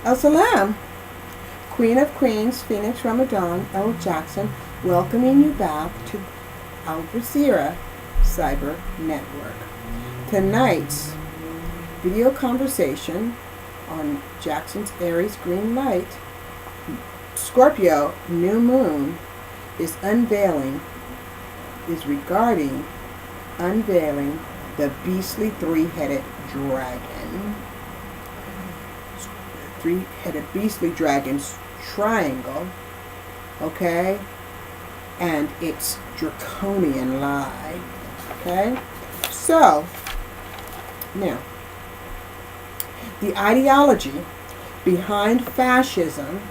Al-Salam, Queen of Queens, Phenix, Ramadam, LJackson, welcoming you back to Brazeera Cyber Network. Tonight's video conversation on Jackson's Aries green light, Scorpio new moon, is regarding unveiling the beastly three-headed dragon. Three-headed beastly dragon's triangle, okay, and its Draconian lie, okay. So now, the ideology behind fascism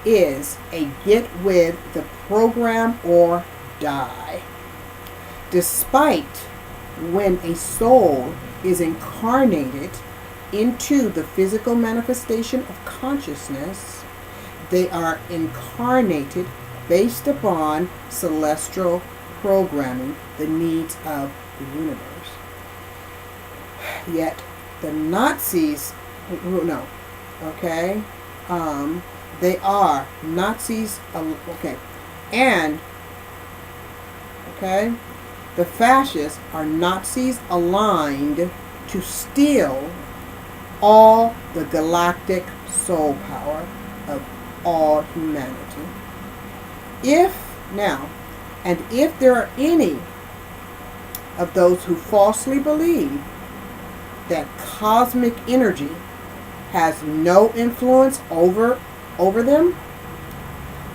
is a get with the program or die. Despite when a soul is incarnated into the physical manifestation of consciousness, they are incarnated based upon celestial programming, the needs of the universe. Yet the Nazis, no, okay, they are Nazis, okay, and, okay, the fascists are Nazis aligned to steal all the galactic soul power of all humanity. If there are any of those who falsely believe that cosmic energy has no influence over them,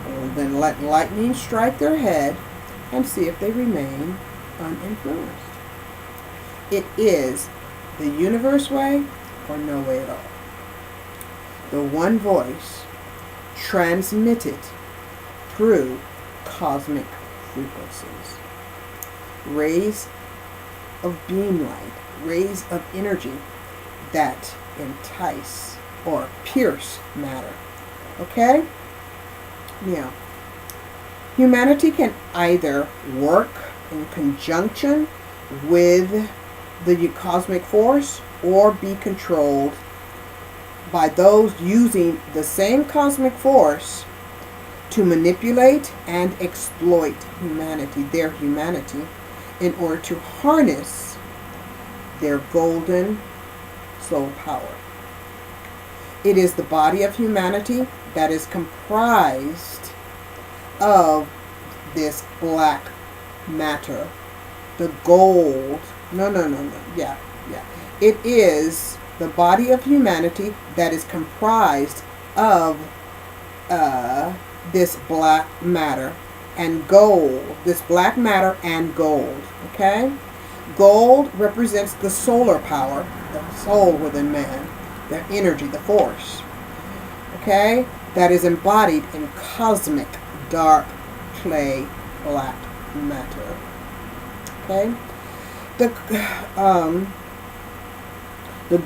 well, then let lightning strike their head and see if they remain uninfluenced. It is the universe way or no way at all. The one voice transmitted through cosmic frequencies. Rays of beam light, rays of energy that entice or pierce matter. Okay? Now, humanity can either work in conjunction with the cosmic force or be controlled by those using the same cosmic force to manipulate and exploit their humanity, in order to harness their golden soul power. It is the body of humanity that is comprised of this black matter, the gold. It is the body of humanity that is comprised of this black matter and gold. This black matter and gold, okay? Gold represents the solar power, the soul within man, the energy, the force, okay? That is embodied in cosmic, dark, clay, black matter, okay? The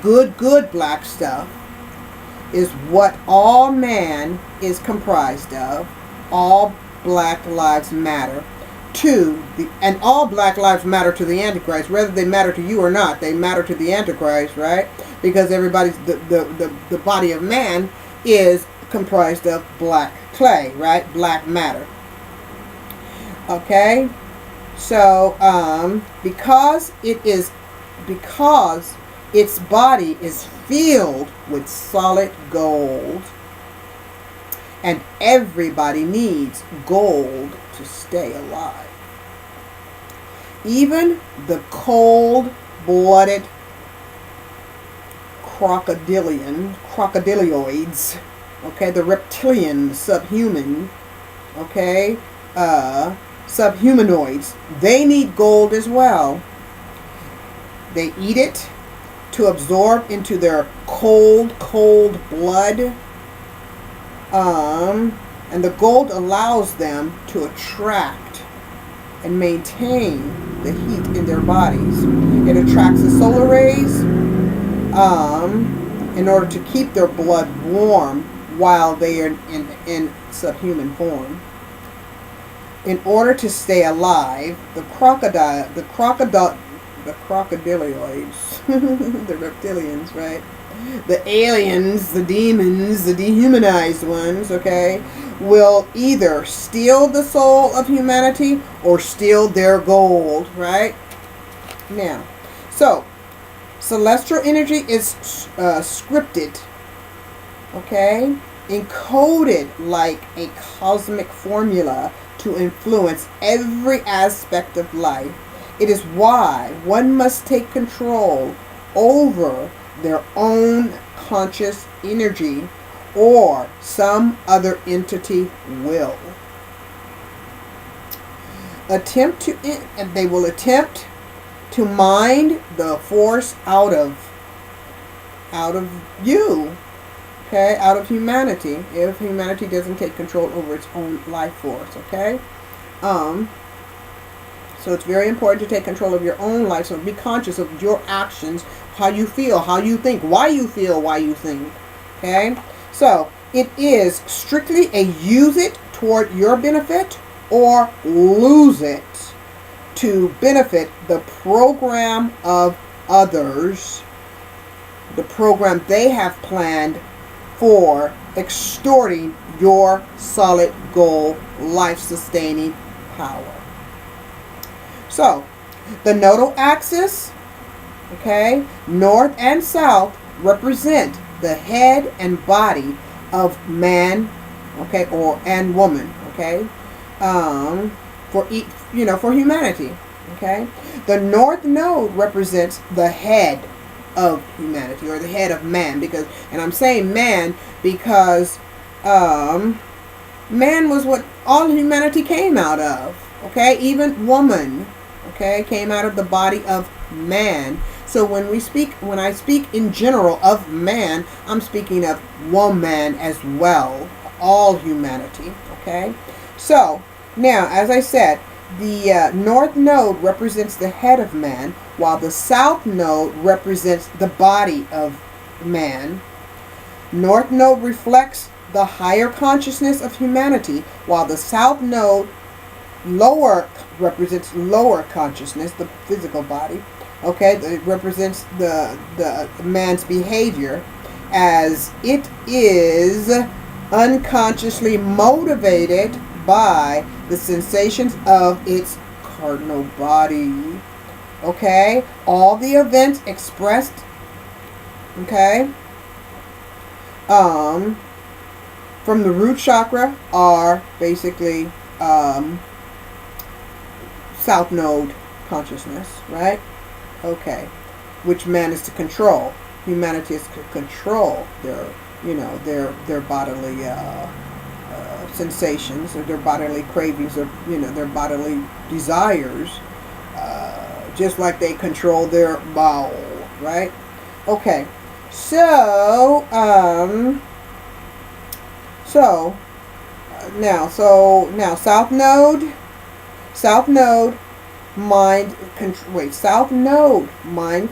good black stuff is what all man is comprised of. All black lives matter and all black lives matter to the Antichrist, whether they matter to you or not. They matter to the Antichrist, right? Because everybody's the body of man is comprised of black clay, right? Black matter. Okay? So, because its body is filled with solid gold, and everybody needs gold to stay alive. Even the cold-blooded crocodilioids, okay, the reptilian subhuman, okay, subhumanoids, they need gold as well. They eat it to absorb into their cold blood. And the gold allows them to attract and maintain the heat in their bodies. It attracts the solar rays in order to keep their blood warm while they are in subhuman form. In order to stay alive, the crocodilioids, the reptilians, right? the aliens, the demons, the dehumanized ones, okay, will either steal the soul of humanity or steal their gold, right? Now, so, celestial energy is scripted, okay, encoded like a cosmic formula to influence every aspect of life. It is why one must take control over their own conscious energy, or some other entity will. They will attempt to mind the force out of you, okay, out of humanity, if humanity doesn't take control over its own life force, okay? So it's very important to take control of your own life. So be conscious of your actions, how you feel, how you think, why you feel, why you think. Okay? So it is strictly a use it toward your benefit or lose it to benefit the program of others, the program they have planned for extorting your solid goal, life-sustaining power. So, the nodal axis, okay, north and south represent the head and body of man, okay, and woman, okay, for each, for humanity, okay. The north node represents the head of humanity, or the head of man, and I'm saying man because man was what all humanity came out of, okay, even woman, okay, came out of the body of man. So when I speak in general of man, I'm speaking of woman as well, all humanity, okay. So now, as I said, the north node represents the head of man, while the south node represents the body of man. North node reflects the higher consciousness of humanity, while the south node represents lower consciousness, the physical body. Okay, it represents the man's behavior, as it is unconsciously motivated by the sensations of its cardinal body. Okay, all the events expressed, okay, from the root chakra are basically south node consciousness, right? Okay, which man is to control. Humanity is to control their bodily sensations, or their bodily cravings, or their bodily desires, just like they control their bowel, right? Okay, so now south node mind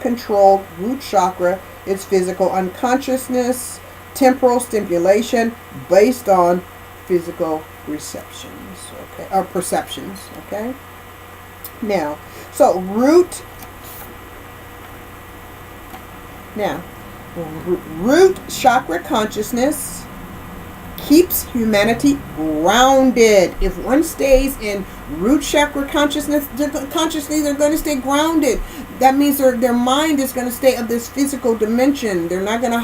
controlled root chakra is physical unconsciousness, temporal stimulation based on physical receptions, okay, or perceptions, okay. Now, so root chakra consciousness keeps humanity grounded. If one stays in root chakra consciousness, they're going to stay grounded. That means their mind is going to stay of this physical dimension. They're not going to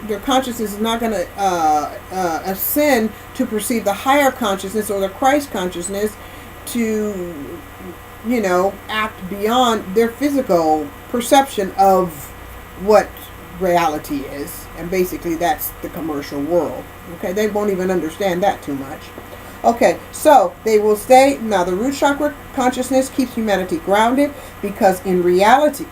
their consciousness is not going to ascend to perceive the higher consciousness or the Christ consciousness to, act beyond their physical perception of what reality is. And basically that's the commercial world. Okay, they won't even understand that too much. Okay, so they will stay. Now the root chakra consciousness keeps humanity grounded because in reality,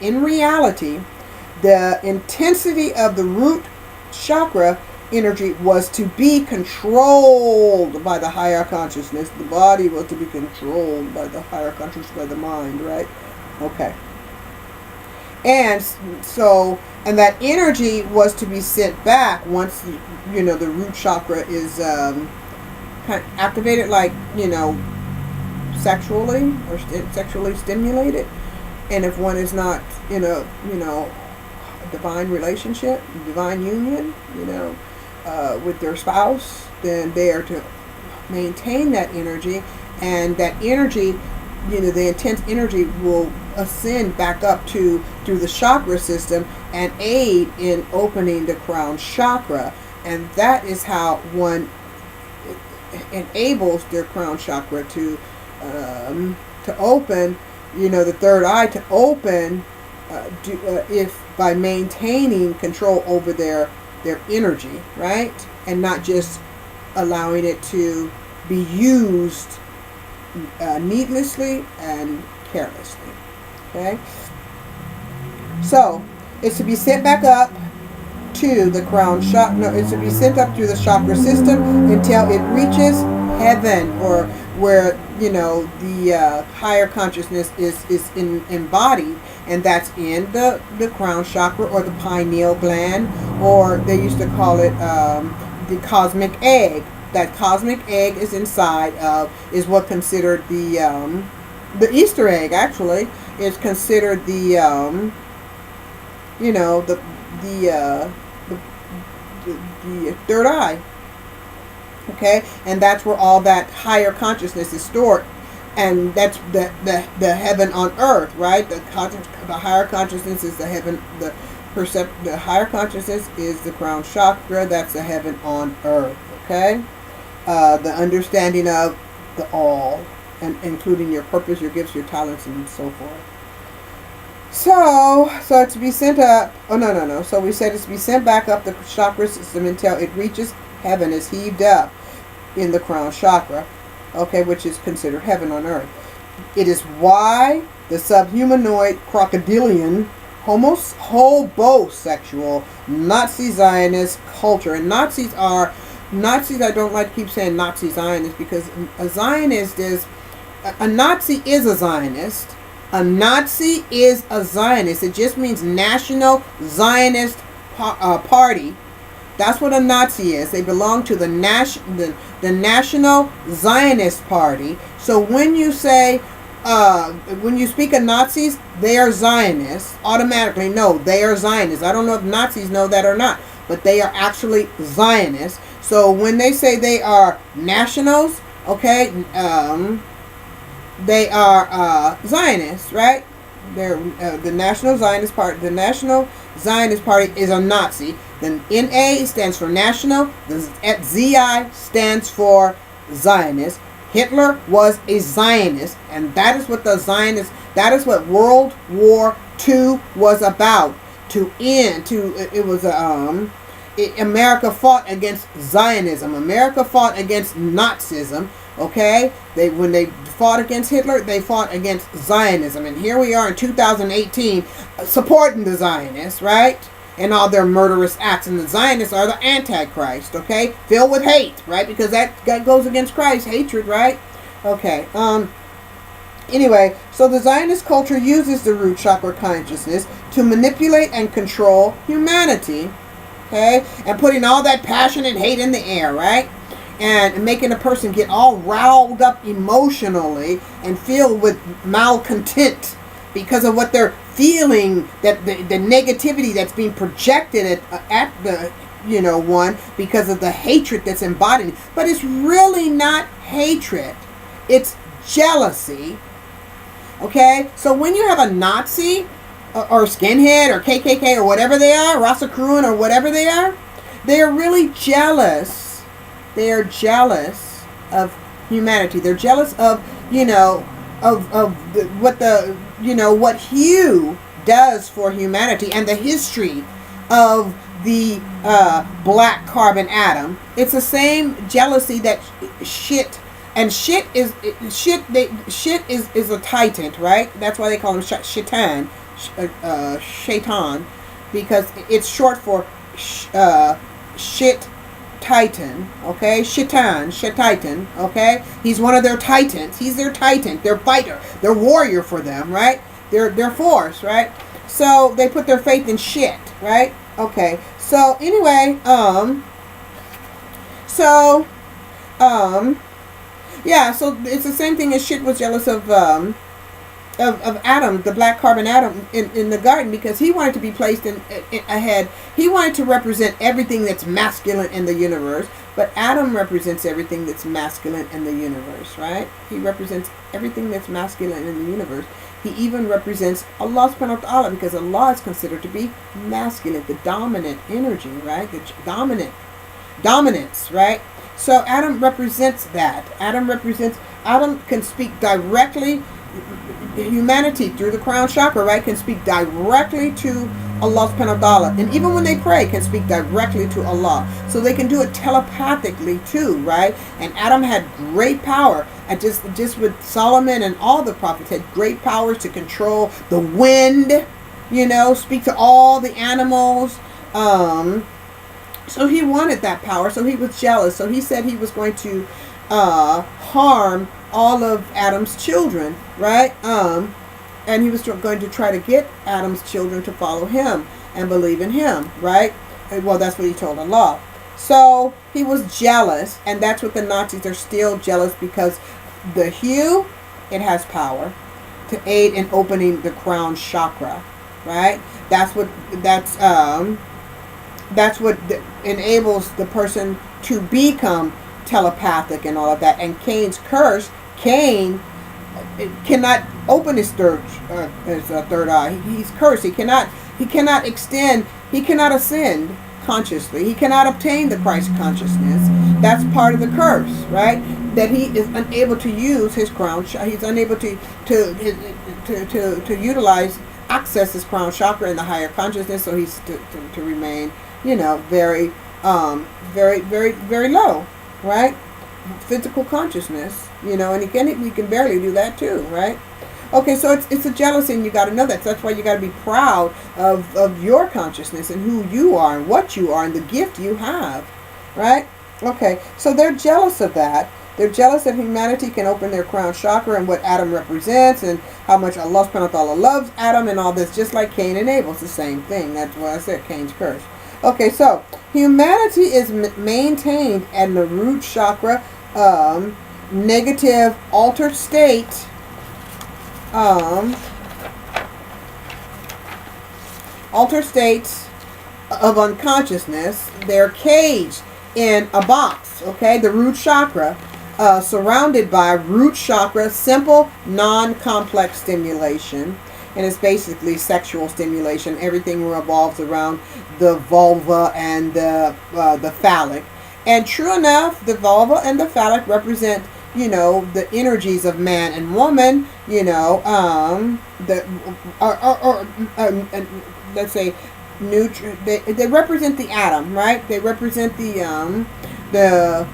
the intensity of the root chakra energy was to be controlled by the higher consciousness. The body was to be controlled by the higher consciousness, by the mind, right? Okay. And so, and that energy was to be sent back once, the root chakra is kind of activated, like, sexually or sexually stimulated. And if one is not, divine relationship, divine union, with their spouse, then they are to maintain that energy, and that energy, the intense energy will ascend back up through the chakra system and aid in opening the crown chakra, and that is how one enables their crown chakra to open, the third eye to open, if by maintaining control over their energy, right, and not just allowing it to be used needlessly and carelessly. Okay, so it's to be sent back up to the crown chakra. No, it's to be sent up through the chakra system until it reaches heaven, or where the higher consciousness is embodied, and that's in the crown chakra, or the pineal gland, or they used to call it the cosmic egg. That cosmic egg is inside of, is what considered the Easter egg, actually, is considered the third eye. Okay, and that's where all that higher consciousness is stored, and that's the heaven on earth, right? The higher consciousness is the heaven. The higher consciousness is the crown chakra. That's the heaven on earth. Okay, the understanding of the all, and including your purpose, your gifts, your talents, and so forth. So it's to be sent up. Oh no. So we said it's to be sent back up the chakra system until it reaches heaven, is heaved up in the crown chakra. Okay, which is considered heaven on earth. It is why the subhumanoid, crocodilian, homosexual, Nazi Zionist culture, and Nazis, I don't like to keep saying Nazi Zionist, because a Zionist is, a Nazi is a Zionist. A Nazi is a Zionist. It just means National Zionist Party. That's what a Nazi is. They belong to the National Zionist Party. So when you say, when you speak of Nazis, they are Zionists, automatically, no, they are Zionists. I don't know if Nazis know that or not, but they are actually Zionists. So when they say they are nationals, okay, they are Zionists, right? They're the National Zionist Party. The National Zionist Party is a Nazi. Then NA stands for national. The ZI stands for Zionist. Hitler was a Zionist, and that is what the Zionists. That is what World War II was about. America fought against Zionism. America fought against Nazism. Okay, when they fought against Hitler, they fought against Zionism, and here we are in 2018, supporting the Zionists, right? And all their murderous acts, and the Zionists are the Antichrist, okay? Filled with hate, right? Because that goes against Christ, hatred, right? Okay, anyway, so the Zionist culture uses the root chakra consciousness to manipulate and control humanity, okay? And putting all that passion and hate in the air, right? And making a person get all riled up emotionally and filled with malcontent because of what they're feeling, that the negativity that's being projected at the one, because of the hatred that's embodied. But it's really not hatred, it's jealousy. Okay, so when you have a Nazi or skinhead or KKK or whatever they are, Rosicrucian or whatever they are really jealous. They are jealous of humanity. They're jealous of what Hugh does for humanity, and the history of the black carbon atom. It's the same jealousy that shit is a titan, right? That's why they call him Shaitan, because it's short for shit. Titan, okay? Shaitan, okay? He's one of their titans. He's their titan, their fighter, their warrior for them, right? Their force, right? So they put their faith in shit, right? Okay. So anyway, yeah. So it's the same thing as shit was jealous of of Adam, the black carbon atom in the garden, because he wanted to be placed in ahead. He wanted to represent everything that's masculine in the universe, but Adam represents everything that's masculine in the universe, right? He represents everything that's masculine in the universe. He even represents Allah subhanahu wa ta'ala, because Allah is considered to be masculine, the dominant energy, right? The dominance, right? So Adam represents that. Adam can speak directly. Humanity through the crown chakra, right, can speak directly to Allah subhanahu wa ta'ala, and even when they pray can speak directly to Allah, so they can do it telepathically too, right? And Adam had great power, and just with Solomon and all the prophets had great powers to control the wind, speak to all the animals. So he wanted that power, so he was jealous, so he said he was going to harm all of Adam's children, right? And he was going to try to get Adam's children to follow him and believe in him, right? Well, that's what he told Allah. So he was jealous, and that's what the Nazis are still jealous, because the hue, it has power to aid in opening the crown chakra, right? That's what enables the person to become telepathic and all of that. And Cain's curse, Cain cannot open his third eye. He's cursed. He cannot ascend consciously. He cannot obtain the Christ consciousness. That's part of the curse, right? That he is unable to use his crown. He's unable to utilize, access his crown chakra in the higher consciousness. So he's to remain, very, very, very, very low. Right? Physical consciousness, and he can barely do that too, right? Okay, so it's a jealousy, and you got to know that. So that's why you got to be proud of your consciousness and who you are and what you are and the gift you have, right? Okay, so they're jealous of that. They're jealous that humanity can open their crown chakra and what Adam represents, and how much Allah subhanahu wa ta'ala loves Adam and all this, just like Cain and Abel. It's the same thing. That's why I said Cain's curse. Okay, so humanity is maintained in the root chakra, negative altered state, altered states of unconsciousness. They're caged in a box, okay, the root chakra, surrounded by root chakra, simple, non-complex stimulation. And it's basically sexual stimulation. Everything revolves around the vulva and the phallic. And true enough, the vulva and the phallic represent, the energies of man and woman. Let's say, they represent the atom, right? They represent the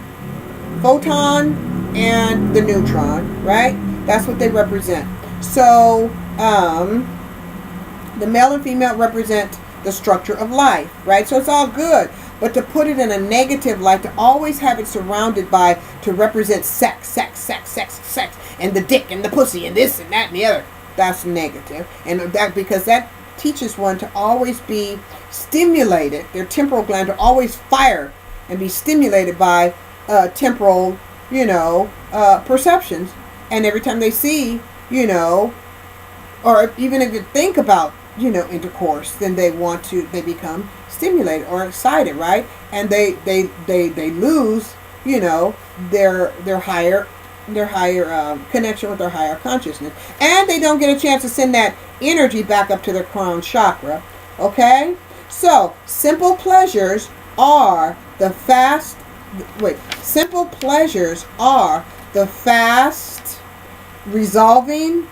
photon and the neutron, right? That's what they represent. So the male and female represent the structure of life, right? So it's all good, but to put it in a negative light, to always have it surrounded by, to represent sex, and the dick and the pussy and this and that and the other, that's negative. And that, because that teaches one to always be stimulated, their temporal gland to always fire and be stimulated by temporal, perceptions. And every time they see, or even if you think about, intercourse, then they become stimulated or excited, right? And they lose, their higher connection with their higher consciousness, and they don't get a chance to send that energy back up to their crown chakra. Okay, so simple pleasures are the fast. Simple pleasures are the fast resolving.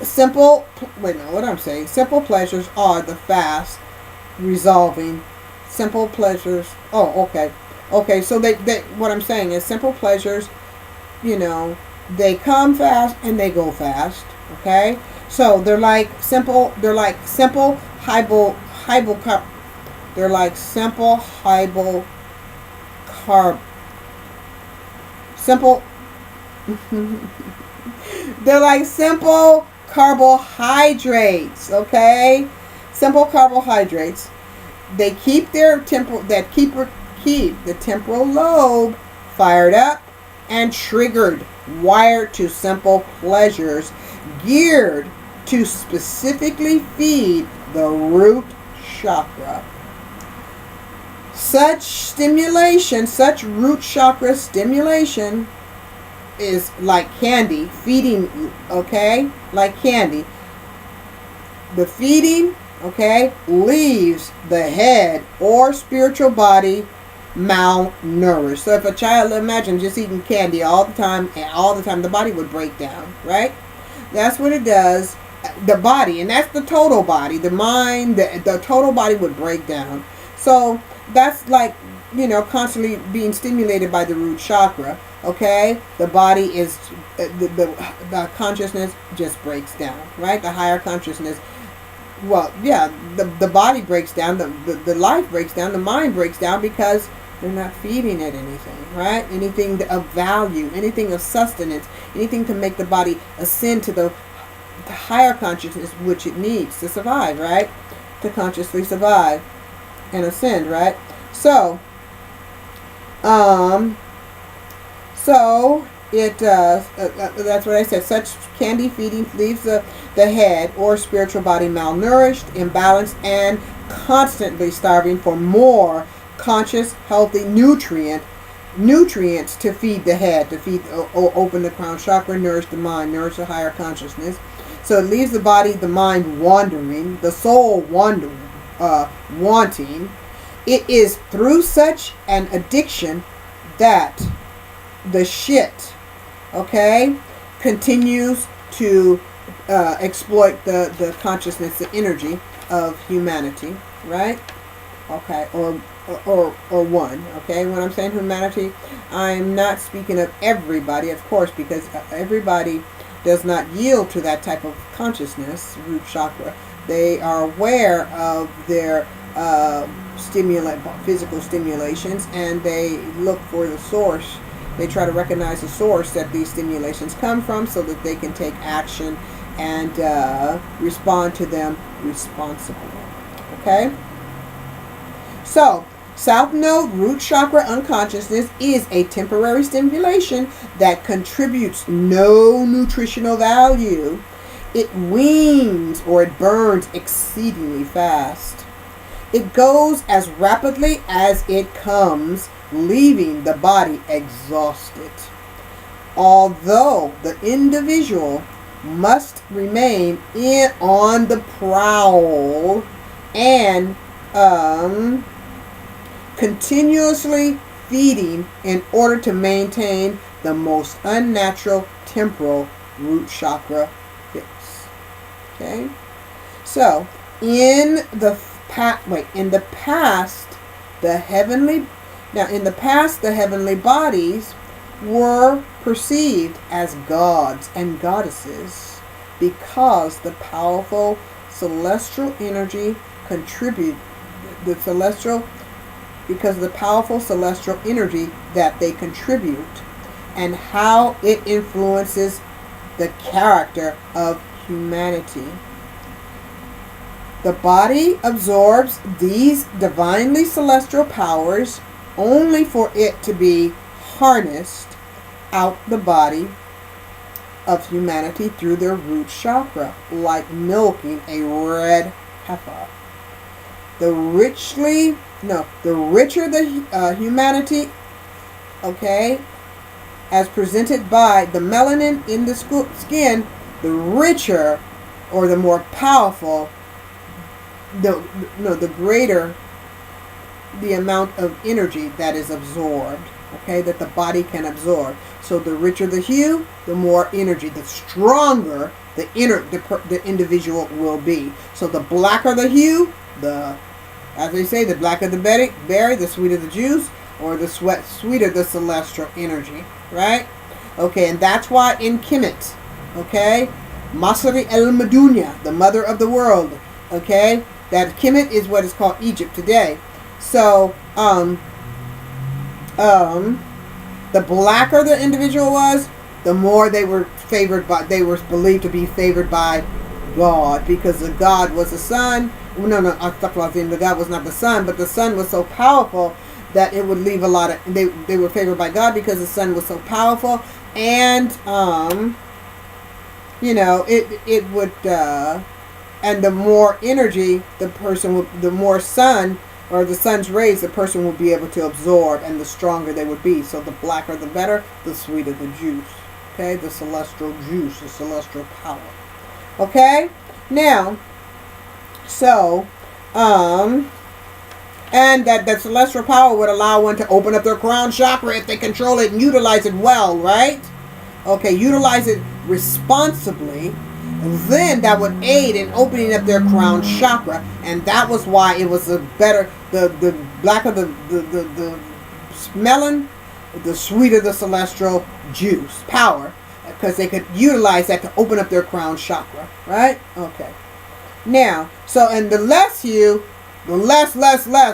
Simple pleasures are the fast resolving. Simple pleasures. Oh, okay. So they what I'm saying is simple pleasures. They come fast and they go fast. Okay. So they're like simple. They're like simple They're like simple They're like simple carbohydrates, okay? Simple carbohydrates. They keep their keep the temporal lobe fired up and triggered, wired to simple pleasures, geared to specifically feed the root chakra. Such stimulation, such root chakra stimulation is like candy, feeding, okay, like candy. The feeding, okay, leaves the head or spiritual body malnourished. So if a child, imagine just eating candy all the time, the body would break down, right? That's what it does. The body, and that's the total body, the mind, the total body would break down. So that's like, constantly being stimulated by the root chakra. Okay, the body is the consciousness just breaks down, right? The higher consciousness. Well, yeah, the body breaks down, the life breaks down, the mind breaks down because they're not feeding it anything, right? Anything of value, anything of sustenance, anything to make the body ascend to the higher consciousness which it needs to survive, right? To consciously survive and ascend, right? So it that's what I said. Such candy feeding leaves the head or spiritual body malnourished, imbalanced, and constantly starving for more conscious, healthy nutrients to feed the head, to feed, open the crown chakra, nourish the mind, nourish the higher consciousness. So it leaves the body, the mind wandering, the soul wanting. It is through such an addiction that the shit, okay, continues to exploit the consciousness, the energy of humanity, right? Okay, or one, okay? When I'm saying humanity, I'm not speaking of everybody, of course, because everybody does not yield to that type of consciousness, root chakra. They are aware of their physical stimulations, and they look for the source. They try to recognize the source that these stimulations come from so that they can take action and respond to them responsibly. Okay? So, South Node root chakra unconsciousness is a temporary stimulation that contributes no nutritional value. It weans or it burns exceedingly fast. It goes as rapidly as it comes, leaving the body exhausted. Although the individual must remain on the prowl and continuously feeding in order to maintain the most unnatural temporal root chakra fix. Okay, so in the past, the heavenly bodies were perceived as gods and goddesses because the powerful celestial energy that they contribute and how it influences the character of humanity. The body absorbs these divinely celestial powers only for it to be harnessed out the body of humanity through their root chakra, like milking a red heifer. The richer the humanity, okay, as presented by the melanin in the skin, the richer or the more powerful, the greater the amount of energy that is absorbed, okay, that the body can absorb. So the richer the hue, the more energy, the stronger the individual will be. So the blacker the hue, as they say, the blacker the berry, the sweeter the juice, or the sweeter the celestial energy, right? Okay, and that's why in Kemet, okay, Masri El Madunya, the mother of the world, okay, that Kemet is what is called Egypt today. So, the blacker the individual was, the more they were believed to be favored by God, because the God was the sun. The God was not the sun, but the sun was so powerful that it would leave a lot of, they were favored by God because the sun was so powerful, and it would, and the more energy the more sun, or the sun's rays, the person will be able to absorb, and the stronger they would be. So the blacker the better, the sweeter the juice. Okay, the celestial juice, the celestial power. Okay, now, so, and that celestial power would allow one to open up their crown chakra if they control it and utilize it well, right? Okay, utilize it responsibly. Then that would aid in opening up their crown chakra, and that was why it was the blacker the melon, the sweeter the celestial juice power, because they could utilize that to open up their crown chakra, right? Okay. Now, so, and the less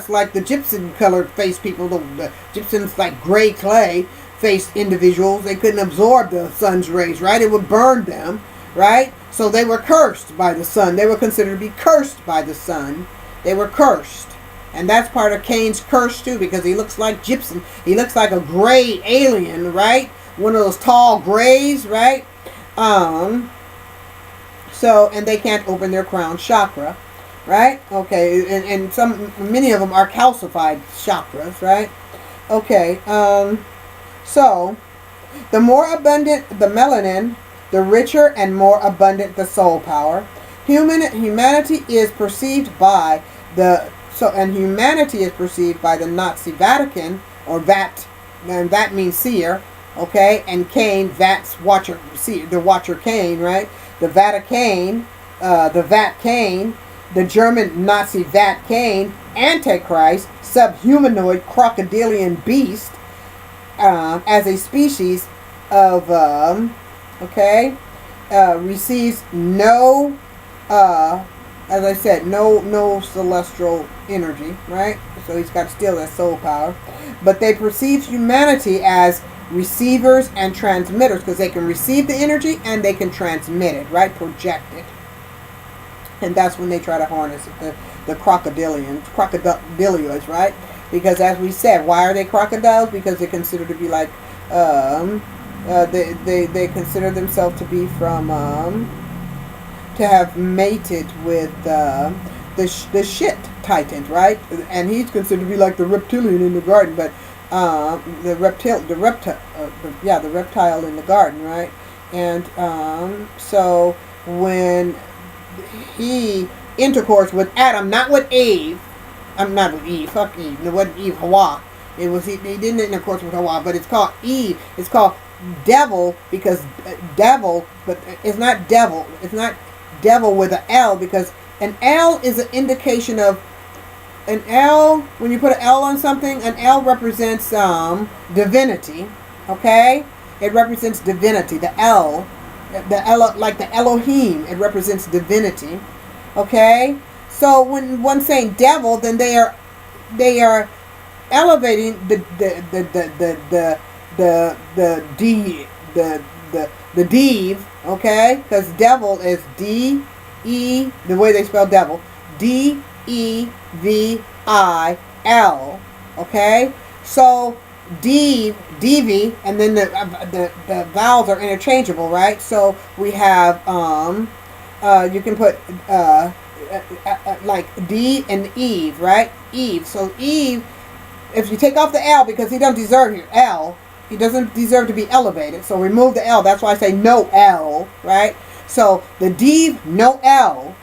like the gypsum colored face people, the gypsums like gray clay faced individuals, they couldn't absorb the sun's rays, right? It would burn them, right? So they were cursed by the sun. They were considered to be cursed by the sun. They were cursed. And that's part of Cain's curse too, because he looks like gypsum. He looks like a gray alien, right? One of those tall grays, right? So, and they can't open their crown chakra, right? Okay, and many of them are calcified chakras, right? Okay, so the more abundant the melanin, the richer and more abundant the soul power. Humanity is perceived by the Nazi Vatican, or Vat, and that means seer, okay, and Cain, Vat's watcher, seer, the watcher Cain, right? The Vatican, the German Nazi Vat Cain, Antichrist, subhumanoid crocodilian beast, as a species of receives no, as I said, no celestial energy, right? So he's got still that soul power. But they perceive humanity as receivers and transmitters, because they can receive the energy and they can transmit it, right? Project it. And that's when they try to harness it, the crocodilians, right? Because as we said, why are they crocodiles? Because they're considered to be like, they consider themselves to be from, to have mated with the shit titan, right? And he's considered to be like the reptilian in the garden, but the reptile in the garden, right? And so when he intercourse with Adam, not with Eve, not with Eve, fuck Eve, it wasn't Eve, Hawa. He didn't intercourse with Hawa, but it's called Eve. It's called devil because devil, but it's not devil. It's not devil with an L, because an L is an indication of an L. When you put an L on something, an L represents divinity. Okay, it represents divinity. The L, like the Elohim, it represents divinity. Okay, so when one's saying devil, then they are elevating the div, okay? Because devil is D-E, the way they spell devil, D-E-V-I-L, okay? So divi, and then the vowels are interchangeable, right? So we have you can put like D and Eve, right? Eve. So Eve, if you take off the L, because he doesn't deserve your L, he doesn't deserve to be elevated. So remove the L. That's why I say no L, right? So the Div, no L.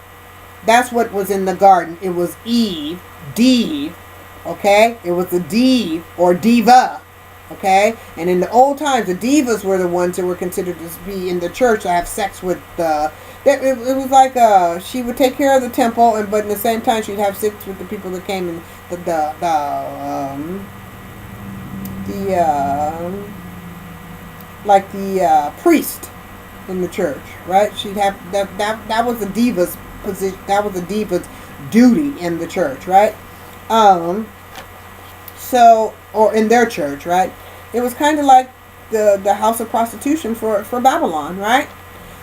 That's what was in the garden. It was Eve, Div, okay? It was the Div or Diva, okay? And in the old times, the divas were the ones that were considered to be in the church to have sex with the. It was like she would take care of the temple, but in the same time she'd have sex with the people that came in the priest in the church, right? She'd have that was the diva's position. That was the diva's duty in the church, right? So, or in their church, right? It was kind of like the house of prostitution for Babylon, right?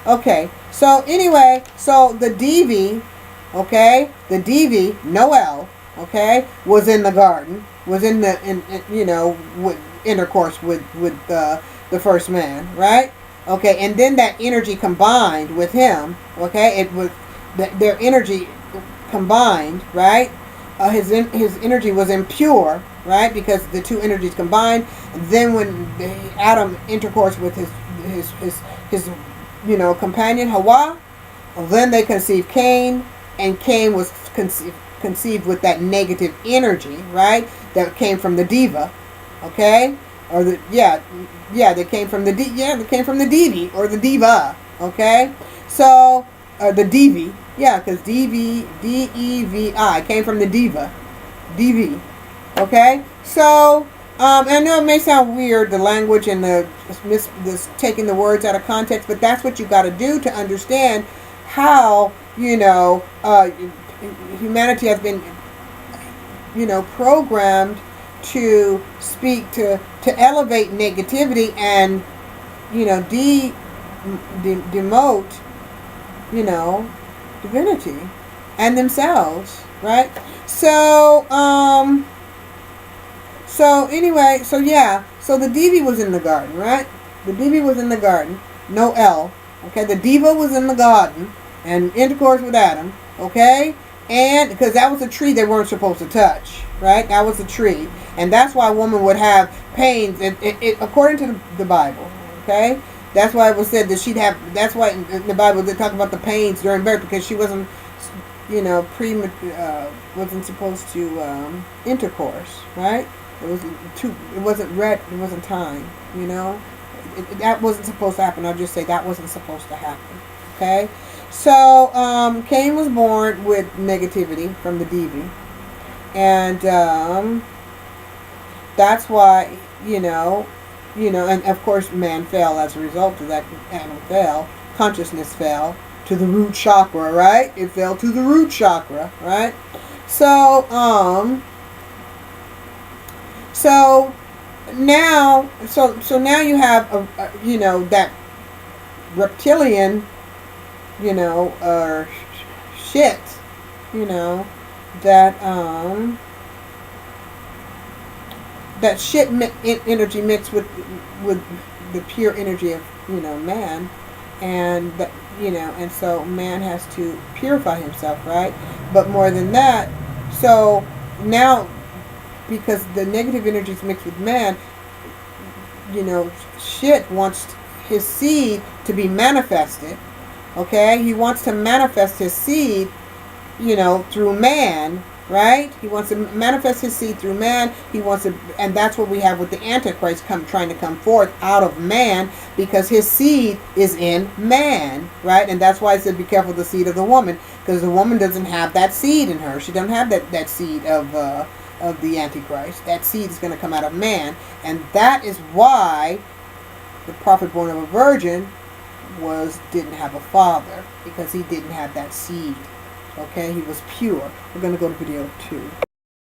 Okay, so anyway, so the Divi, okay, the Divi, Noel, okay, was in the garden, was in with intercourse with the first man, right? Okay, and then that energy combined with him. Okay, it was their energy combined, right? His energy was impure, right? Because the two energies combined. Then when Adam intercourse with his companion Hawa, then they conceived Cain, and Cain was conceived with that negative energy, right? That came from the diva, okay? Or they came from the they came from the Devi or the diva, okay? So the Devi, because Devi came from the diva, Devi, okay? So I know it may sound weird, the language and this taking the words out of context, but that's what you got to do to understand how humanity has been programmed to speak to elevate negativity and demote divinity and themselves, right? So anyway, so the Devi was in the garden, right? The Devi was in the garden, no L, okay? The diva was in the garden and intercourse with Adam, okay? And because that was a tree they weren't supposed to touch, right? That was a tree. And that's why a woman would have pains, according to the Bible, okay? That's why it was said that she'd have, that's why in the Bible they talk about the pains during birth, because she wasn't, wasn't supposed to intercourse, right? It wasn't time, that wasn't supposed to happen. I'll just say that wasn't supposed to happen, okay? So, Cain was born with negativity from the Devi. And, that's why, and of course man fell as a result of that. Adam fell. Consciousness fell to the root chakra, right? It fell to the root chakra, right? So, now you have, that reptilian, or shit, that shit energy mixed with the pure energy of man, and that and so man has to purify himself, right? But more than that, so now because the negative energy is mixed with man, shit wants his seed to be manifested. Okay, he wants to manifest his seed, through man, right? He wants to manifest his seed through man. He wants to, and that's what we have with the Antichrist trying to come forth out of man, because his seed is in man, right? And that's why I said be careful of the seed of the woman, because the woman doesn't have that seed in her. She doesn't have that seed of the Antichrist. That seed is going to come out of man, and that is why the prophet born of a virgin didn't have a father, because he didn't have that seed. Okay, he was pure. We're going to go to video 2.